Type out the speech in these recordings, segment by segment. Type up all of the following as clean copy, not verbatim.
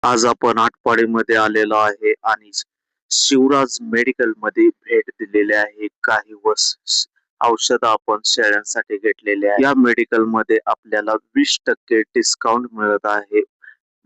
आज आपण आटपाडीमध्ये आलेलो आहे आणि शिवराज मेडिकल मध्ये भेट दिलेली आहे. काही औषध आपण शेळ्यांसाठी घेतलेले आहे. या मेडिकल मध्ये आपल्याला 20% डिस्काउंट मिळत आहे.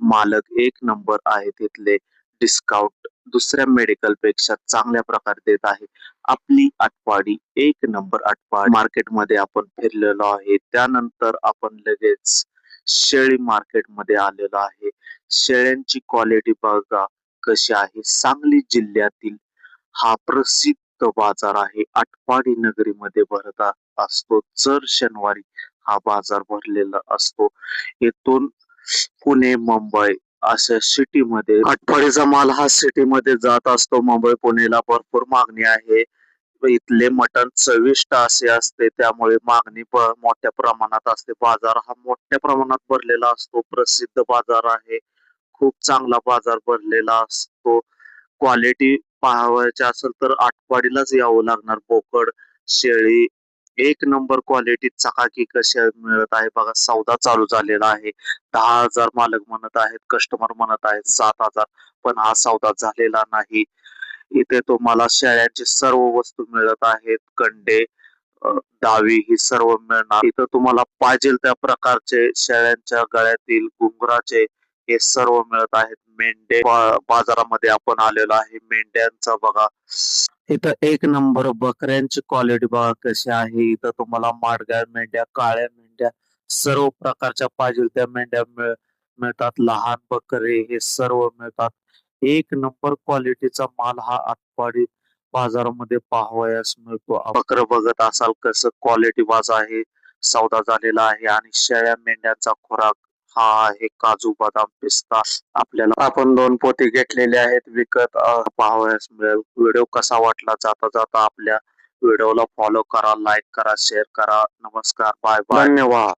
मालक एक नंबर आहे. तिथले डिस्काउंट दुसऱ्या मेडिकल पेक्षा चांगल्या प्रकारे देत आहे. आपली आटपाडी एक नंबर आटपाडी मार्केटमध्ये आपण फिरलेलो आहे. त्यानंतर आपण लगेच शेळी मार्केट मध्ये आलेलो आहे. शेळ्यांची क्वालिटी बघा कशी आहे. सांगली जिल्ह्यातील हा प्रसिद्ध बाजार आहे. आटपाडी नगरीमध्ये भरत असतो. जर शनिवारी हा बाजार भरलेला असतो. येथून पुणे, मुंबई अशा सिटीमध्ये आटपाडीचा माल हा सिटीमध्ये जात असतो. मुंबई, पुणेला भरपूर मागणी आहे. इथले मटण चविष्ट असे असते, त्यामुळे मागणी मोठ्या प्रमाणात असते. बाजार हा मोठ्या प्रमाणात भरलेला असतो. प्रसिद्ध बाजार आहे. खूप चांगला बाजार भरलेला असतो. क्वालिटी पाहावयाची असेल तर आटपाडीलाच यावं लागणार. बोकड, शेळी एक नंबर क्वालिटी चकाकी कशी मिळत आहे बघा. सौदा चालू झालेला आहे. 10,000 मालक म्हणत आहेत, कस्टमर म्हणत आहेत 7,000, पण हा सौदा झालेला नाही. इथे तुम्हाला शेळ्यांची सर्व वस्तू मिळत आहेत. कंडे, डावी ही सर्व मिळणार. इथं तुम्हाला पाहिजे त्या प्रकारचे शेळ्यांच्या गळ्यातील घुंगराचे हे सर्व मिळत आहेत. मेंढे बाजारामध्ये आपण आलेलो आहे. मेंढ्यांचा बघा इथं एक नंबर बकऱ्यांची क्वालिटी बघा कशी आहे. इथं तुम्हाला माडग्या मेंढ्या, काळ्या मेंढ्या सर्व प्रकारच्या पाहिजे त्या मेंढ्या मिळतात. लहान बकरे हे सर्व मिळतात. एक नंबर क्वालिटीचा माल हा आटपाडी बाजारामध्ये पाहावयास मिळतो. बकर बघत असाल कसं क्वालिटी बाज आहे. सौदा झालेला आहे आणि शेळ्या मेंढ्यांचा खुराक हा आहे काजू, बदाम, पिस्ता. आपल्याला आपण 2 पोते घेतलेले आहेत विकत. पाहावयास मिळेल. व्हिडिओ कसा वाटला जाता जाता आपल्या व्हिडिओला फॉलो करा, लाईक करा, शेअर करा. नमस्कार, बाय बाय, धन्यवाद.